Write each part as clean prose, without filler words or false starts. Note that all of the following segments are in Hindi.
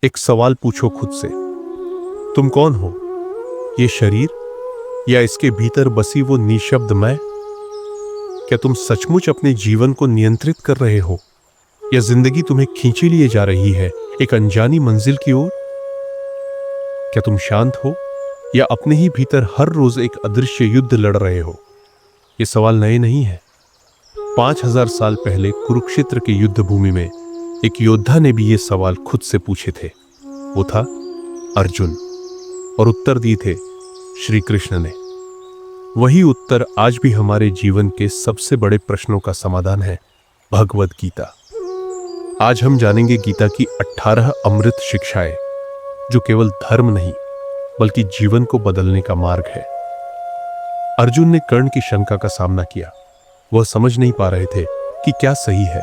एक सवाल पूछो खुद से, तुम कौन हो? ये शरीर या इसके भीतर बसी वो निशब्द मैं? क्या तुम सचमुच अपने जीवन को नियंत्रित कर रहे हो, या जिंदगी तुम्हें खींची लिए जा रही है एक अनजानी मंजिल की ओर? क्या तुम शांत हो, या अपने ही भीतर हर रोज एक अदृश्य युद्ध लड़ रहे हो? ये सवाल नए नहीं है। 5000 साल पहले कुरुक्षेत्र की युद्ध भूमि में एक योद्धा ने भी ये सवाल खुद से पूछे थे। वो था अर्जुन, और उत्तर दिए थे श्री कृष्ण ने। वही उत्तर आज भी हमारे जीवन के सबसे बड़े प्रश्नों का समाधान है, भगवद गीता। आज हम जानेंगे गीता की 18 अमृत शिक्षाएं, जो केवल धर्म नहीं बल्कि जीवन को बदलने का मार्ग है। अर्जुन ने कर्ण की शंका का सामना किया। वह समझ नहीं पा रहे थे कि क्या सही है,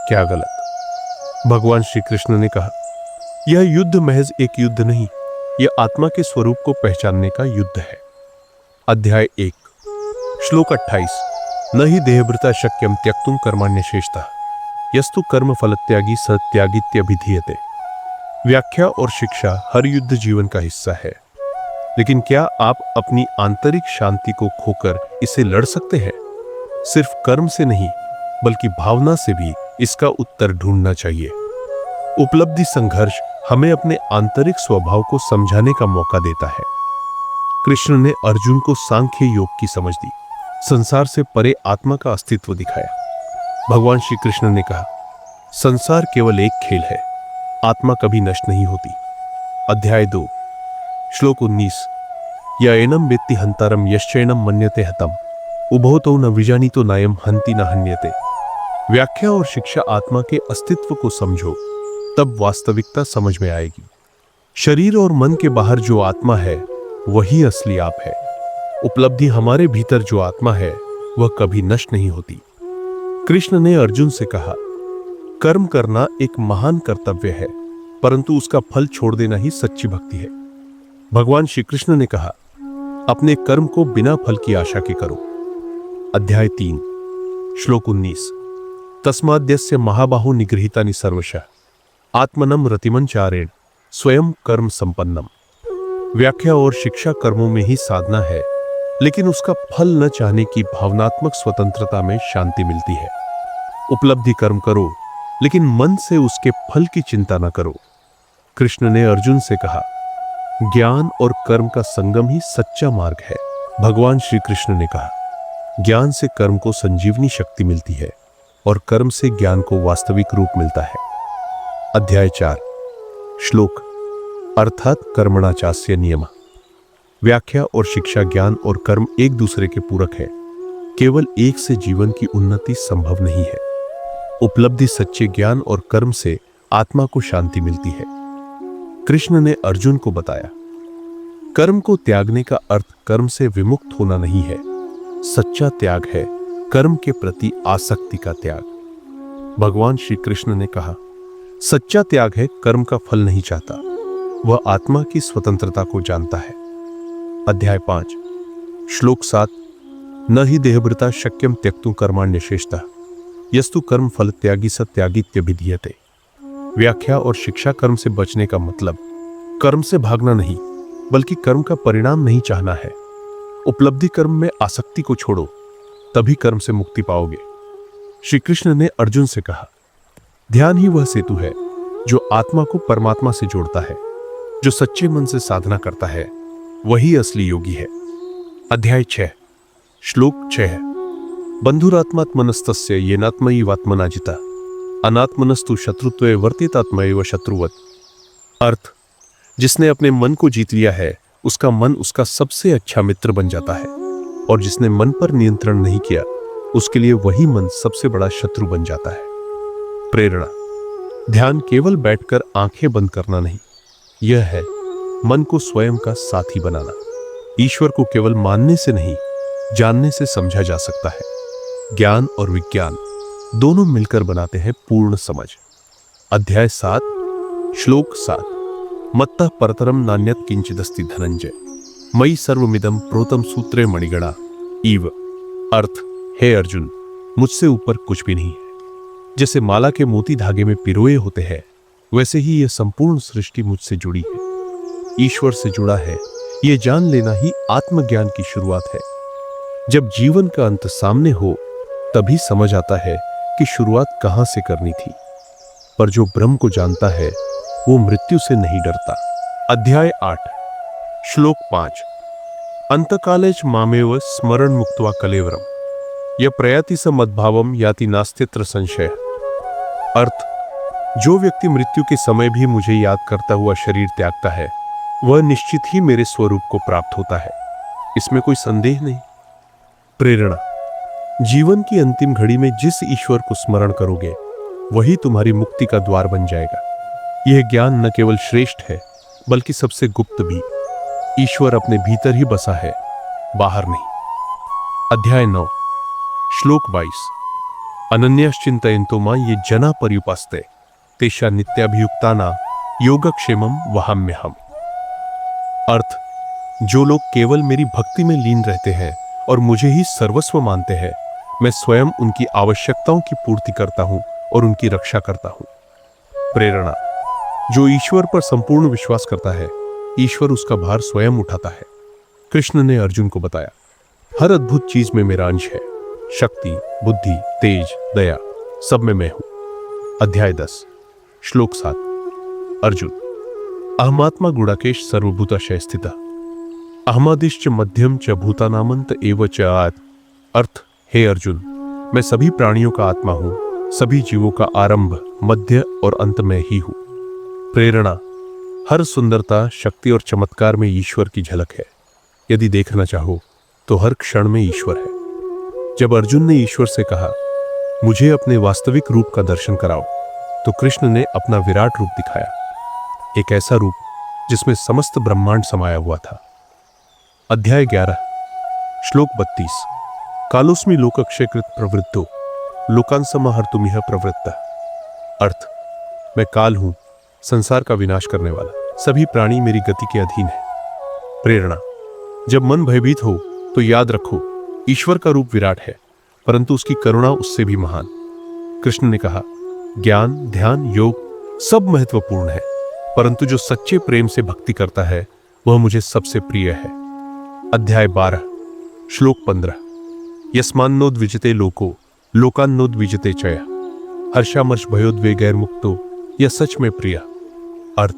क्या गलत। भगवान श्री कृष्ण ने कहा, यह युद्ध महज एक युद्ध नहीं, यह आत्मा के स्वरूप को पहचानने का युद्ध है। अध्याय 1, श्लोक 28। न ही देहभृता शक्यम त्यक्तुम कर्मण्यशेषतः यस्तु कर्म फलत्यागी स त्यागीत्यभिधीयते। व्याख्या और शिक्षा हर युद्ध जीवन का हिस्सा है, लेकिन क्या आप अपनी आंतरिक शांति को खोकर इसे लड़ सकते हैं? सिर्फ कर्म से नहीं, बल्कि भावना से भी इसका उत्तर ढूंढना चाहिए। उपलब्धि संघर्ष हमें अपने आंतरिक स्वभाव को समझाने का मौका देता है। कृष्ण ने अर्जुन को सांख्य योग की समझ दी, संसार से परे आत्मा का अस्तित्व दिखाया। भगवान श्री कृष्ण ने कहा, संसार केवल एक खेल है, आत्मा कभी नष्ट नहीं होती। अध्याय 2, श्लोक 19। या एनम वेत्ति हंतारम यश्चैनम मन्यते हतम उभौ तो न विजानीतो नायम हंति न हन्यते। व्याख्या और शिक्षा आत्मा के अस्तित्व को समझो, तब वास्तविकता समझ में आएगी। शरीर और मन के बाहर जो आत्मा है, वही असली आप है। उपलब्धि हमारे भीतर जो आत्मा है, वह कभी नष्ट नहीं होती। कृष्ण ने अर्जुन से कहा, कर्म करना एक महान कर्तव्य है, परंतु उसका फल छोड़ देना ही सच्ची भक्ति है। भगवान श्री कृष्ण ने कहा, अपने कर्म को बिना फल की आशा के करो। अध्याय 3, श्लोक 19। तस्माद्यस्य महाबाहु निगृहीतानि सर्वशः आत्मनम रतिमन चारेण स्वयं कर्म संपन्नम। व्याख्या और शिक्षा कर्मों में ही साधना है, लेकिन उसका फल न चाहने की भावनात्मक स्वतंत्रता में शांति मिलती है। उपलब्धि कर्म करो, लेकिन मन से उसके फल की चिंता न करो। कृष्ण ने अर्जुन से कहा, ज्ञान और कर्म का संगम ही सच्चा मार्ग है। भगवान श्री कृष्ण ने कहा, ज्ञान से कर्म को संजीवनी शक्ति मिलती है, और कर्म से ज्ञान को वास्तविक रूप मिलता है। अध्याय 4, श्लोक, अर्थात कर्मणा चास्य नियम। व्याख्या और शिक्षा ज्ञान और कर्म एक दूसरे के पूरक है। केवल एक से जीवन की उन्नति संभव नहीं है। उपलब्धि सच्चे ज्ञान और कर्म से आत्मा को शांति मिलती है। कृष्ण ने अर्जुन को बताया, कर्म को त्यागने का अर्थ कर्म से विमुक्त होना नहीं है। सच्चा त्याग है कर्म के प्रति आसक्ति का त्याग। भगवान श्री कृष्ण ने कहा, सच्चा त्याग है कर्म का फल नहीं चाहता, वह आत्मा की स्वतंत्रता को जानता है। अध्याय 5, श्लोक 7। न ही देहभृता शक्यम त्यक्तुम कर्मण्यशेषतः यस्तु कर्म फल त्यागी स त्यागीत्यभिधीयते। व्याख्या और शिक्षा कर्म से बचने का मतलब कर्म से भागना नहीं, बल्कि कर्म का परिणाम नहीं चाहना है। उपलब्धि कर्म में आसक्ति को छोड़ो, तभी कर्म से मुक्ति पाओगे। श्री कृष्ण ने अर्जुन से कहा, ध्यान ही वह सेतु है जो आत्मा को परमात्मा से जोड़ता है। जो सच्चे मन से साधना करता है, वही असली योगी है। अध्याय 6, श्लोक 6। बंधुरात्मात्मनस्तस्य येनात्मैवात्मना जिता अनात्मनस्तु शत्रुत्वे वर्तितात्मैव शत्रुवत्। अर्थ, जिसने अपने मन को जीत लिया है, उसका मन उसका सबसे अच्छा मित्र बन जाता है, और जिसने मन पर नियंत्रण नहीं किया, उसके लिए वही मन सबसे बड़ा शत्रु बन जाता है। प्रेरणा, ध्यान केवल बैठकर आंखें बंद करना नहीं, यह है मन को स्वयं का साथी बनाना। ईश्वर को केवल मानने से नहीं, जानने से समझा जा सकता है। ज्ञान और विज्ञान दोनों मिलकर बनाते हैं पूर्ण समझ। अध्याय 7, श्लोक 7। मत्तः परतरम नान्यत् किंचिदस्ति धनंजय मयि सर्वमिदं प्रोतम सूत्रे मणिगणा इव। अर्थ, हे अर्जुन, मुझसे ऊपर कुछ भी नहीं है। जैसे माला के मोती धागे में पिरोए होते हैं, वैसे ही यह संपूर्ण सृष्टि मुझसे जुड़ी है, ईश्वर से जुड़ा है। यह जान लेना ही आत्मज्ञान की शुरुआत है। जब जीवन का अंत सामने हो तभी समझ आता है कि शुरुआत कहां से करनी थी। पर जो ब्रह्म को जानता है वो मृत्यु से नहीं डरता। अध्याय 8 श्लोक 5 अंतकालेच मामेव स्मरण मुक्त्वा कलेवरम यह प्रयाति स मद्भावम याति नास्त्यत्र संशय। अर्थ, जो व्यक्ति मृत्यु के समय भी मुझे याद करता हुआ शरीर त्यागता है वह निश्चित ही मेरे स्वरूप को प्राप्त होता है, इसमें कोई संदेह नहीं। प्रेरणा, जीवन की अंतिम घड़ी में जिस ईश्वर को स्मरण करोगे वही तुम्हारी मुक्ति का द्वार बन जाएगा। यह ज्ञान न केवल श्रेष्ठ है बल्कि सबसे गुप्त भी। ईश्वर अपने भीतर ही बसा है, बाहर नहीं। अध्याय 9 श्लोक 22 अनन्यश्चिन्तयन्तो मां ये जना पर्युपास्ते तेषा नित्याभियुक्ताना योगक्षेमम वहाम्यहम्। अर्थ, जो लोग केवल मेरी भक्ति में लीन रहते हैं और मुझे ही सर्वस्व मानते हैं, मैं स्वयं उनकी आवश्यकताओं की पूर्ति करता हूं और उनकी रक्षा करता हूं। प्रेरणा, जो ईश्वर पर संपूर्ण विश्वास करता है ईश्वर उसका भार स्वयं उठाता है। कृष्ण ने अर्जुन को बताया, हर अद्भुत चीज में मेरा अंश है। शक्ति, बुद्धि, तेज, दया सब में मैं हूं। अध्याय 10 श्लोक 7 अर्जुन, अहमात्मा गुणाकेश सर्वभूताशय स्थितः अहमादिश्च मध्यम च भूतानामंत एव च आद। अर्थ, हे अर्जुन, मैं सभी प्राणियों का आत्मा हूं, सभी जीवों का आरंभ, मध्य और अंत में ही हूं। प्रेरणा, हर सुंदरता, शक्ति और चमत्कार में ईश्वर की झलक है। यदि देखना चाहो तो हर क्षण में ईश्वर है। जब अर्जुन ने ईश्वर से कहा, मुझे अपने वास्तविक रूप का दर्शन कराओ, तो कृष्ण ने अपना विराट रूप दिखाया, एक ऐसा रूप जिसमें समस्त ब्रह्मांड समाया हुआ था। अध्याय 11 श्लोक 32 कालोस्मि लोकक्षयकृत प्रवृत्तो लोकान् समाहर्तुमिह प्रवृत्तः। अर्थ, मैं काल हूं, संसार का विनाश करने वाला, सभी प्राणी मेरी गति के अधीन है। प्रेरणा, जब मन भयभीत हो तो याद रखो ईश्वर का रूप विराट है परंतु उसकी करुणा उससे भी महान। कृष्ण ने कहा, ज्ञान, ध्यान, योग सब महत्वपूर्ण है परंतु जो सच्चे प्रेम से भक्ति करता है वह मुझे सबसे प्रिय है। अध्याय 12 श्लोक 15 यस्मान्नोद्विजते लोको लोकान्नोद्विजते चय हर्षामर्ष भयोद्वेगैर मुक्तो यह सच में प्रिय। अर्थ,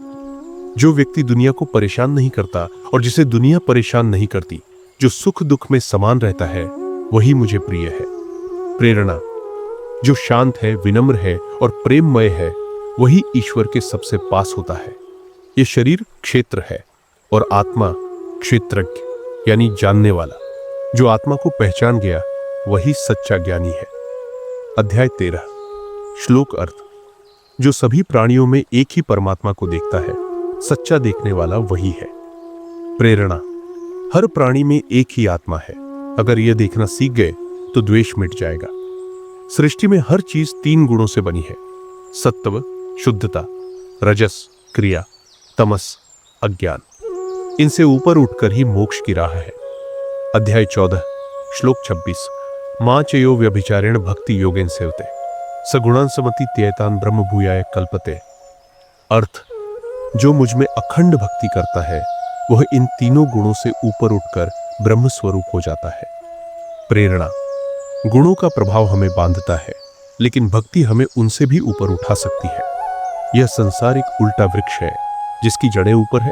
जो व्यक्ति दुनिया को परेशान नहीं करता और जिसे दुनिया परेशान नहीं करती, जो सुख दुख में समान रहता है वही मुझे प्रिय है। प्रेरणा, जो शांत है, विनम्र है और प्रेममय है वही ईश्वर के सबसे पास होता है। यह शरीर क्षेत्र है और आत्मा क्षेत्रज्ञ यानी जानने वाला। जो आत्मा को पहचान गया वही सच्चा ज्ञानी है। अध्याय 13 श्लोक अर्थ, जो सभी प्राणियों में एक ही परमात्मा को देखता है, सच्चा देखने वाला वही है। प्रेरणा, हर प्राणी में एक ही आत्मा है, अगर यह देखना सीख गए तो द्वेष मिट जाएगा। सृष्टि में हर चीज 3 गुणों से बनी है, सत्व शुद्धता, रजस क्रिया, तमस अज्ञान। इनसे ऊपर उठकर ही मोक्ष की राह है। अध्याय 14 श्लोक 26 मां चयो व्यभिचारेण भक्ति योगेन सेवते सगुणान समति त्येतान ब्रह्म भूयाय कल्पते। अर्थ, जो मुझ में अखंड भक्ति करता है वह इन तीनों गुणों से ऊपर उठकर ब्रह्म स्वरूप हो जाता है। प्रेरणा, गुणों का प्रभाव हमें बांधता है लेकिन भक्ति हमें उनसे भी ऊपर उठा सकती है। यह संसार एक उल्टा वृक्ष है जिसकी जड़ें ऊपर है,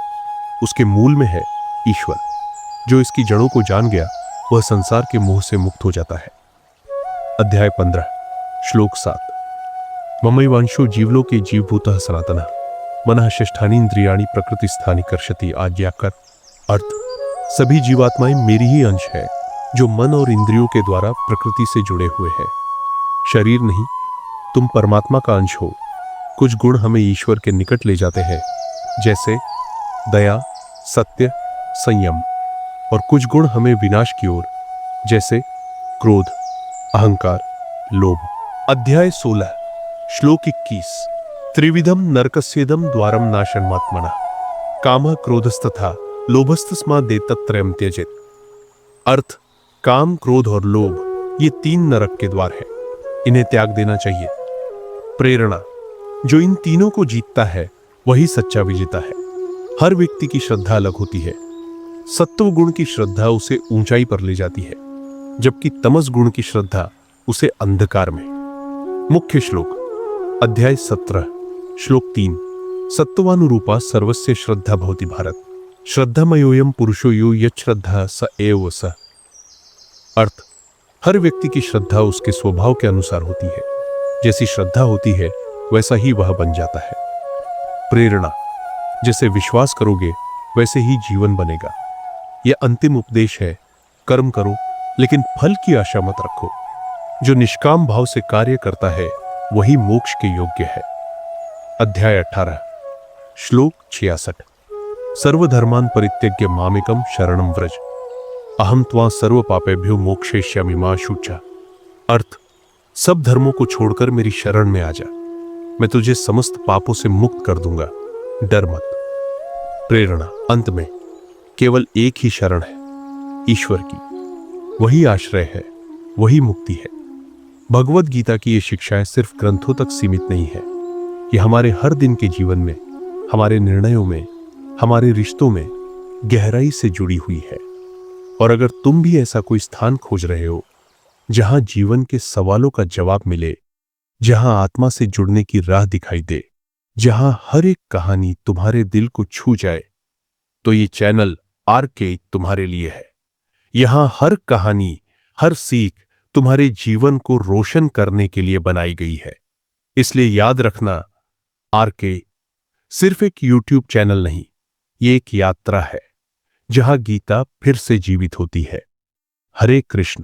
उसके मूल में है ईश्वर। जो इसकी जड़ों को जान गया वह संसार के मोह से मुक्त हो जाता है। अध्याय 15 श्लोक 7 ममैवांशो जीवलोके जीवभूतः सनातनः मनः षष्ठानि इंद्रियाणि प्रकृतिस्थानि कर्षति आज्ञाकर। अर्थ, सभी जीवात्माएं मेरी ही अंश है जो मन और इंद्रियों के द्वारा प्रकृति से जुड़े हुए हैं। शरीर नहीं, तुम परमात्मा का अंश हो। कुछ गुण हमें ईश्वर के निकट ले जाते हैं जैसे दया, सत्य, संयम, और कुछ गुण हमें विनाश की ओर जैसे क्रोध, अहंकार, लोभ। अध्याय 16 श्लोक 21 त्रिविधम नरकस्येदम द्वारम नाशन्मात्मनः कामः क्रोधस्तथा लोभस्तस्मादेतत्त्रयम् त्यजेत्। अर्थ, काम, क्रोध और लोभ ये 3 नरक के द्वार हैं, इन्हें त्याग देना चाहिए। प्रेरणा, जो इन तीनों को जीतता है वही सच्चा विजेता है। हर व्यक्ति की श्रद्धा अलग होती है। सत्व गुण की श्रद्धा उसे ऊंचाई पर ले जाती है, जबकि तमस गुण की श्रद्धा उसे अंधकार में। मुख्य श्लोक, अध्याय 17, श्लोक 3। सत्वानुरूपा सर्वस्य श्रद्धा भवति भारत, श्रद्धामयोयम पुरुषो यो यच्छ्रद्धा स एव स। अर्थ, हर व्यक्ति की श्रद्धा उसके स्वभाव के अनुसार होती है। जैसी श्रद्धा होती है वैसा ही वह बन जाता है। प्रेरणा, जैसे विश्वास करोगे वैसे ही जीवन बनेगा। यह अंतिम उपदेश है, कर्म करो लेकिन फल की आशा मत रखो। जो निष्काम भाव से कार्य करता है वही मोक्ष के योग्य है। अध्याय 18, श्लोक 66। सर्वधर्मान् परित्यज्य मामेकं शरणं व्रज, अहम त्वां सर्व पापेभ्यो मोक्षयिष्यामि मा शुचा। अर्थ, सब धर्मों को छोड़कर मेरी शरण में आ जा, मैं तुझे समस्त पापों से मुक्त कर दूंगा, डर मत। प्रेरणा, अंत में केवल एक ही शरण है, ईश्वर की। वही आश्रय है, वही मुक्ति है। भगवद गीता की ये शिक्षाएं सिर्फ ग्रंथों तक सीमित नहीं है। ये हमारे हर दिन के जीवन में, हमारे निर्णयों में, हमारे रिश्तों में गहराई से जुड़ी हुई है। और अगर तुम भी ऐसा कोई स्थान खोज रहे हो जहां जीवन के सवालों का जवाब मिले, जहां आत्मा से जुड़ने की राह दिखाई दे, जहां हर एक कहानी तुम्हारे दिल को छू जाए, तो ये चैनल आरके तुम्हारे लिए है। यहां हर कहानी, हर सीख तुम्हारे जीवन को रोशन करने के लिए बनाई गई है। इसलिए याद रखना, आरके सिर्फ एक यूट्यूब चैनल नहीं, ये एक यात्रा है जहां गीता फिर से जीवित होती है। हरे कृष्ण।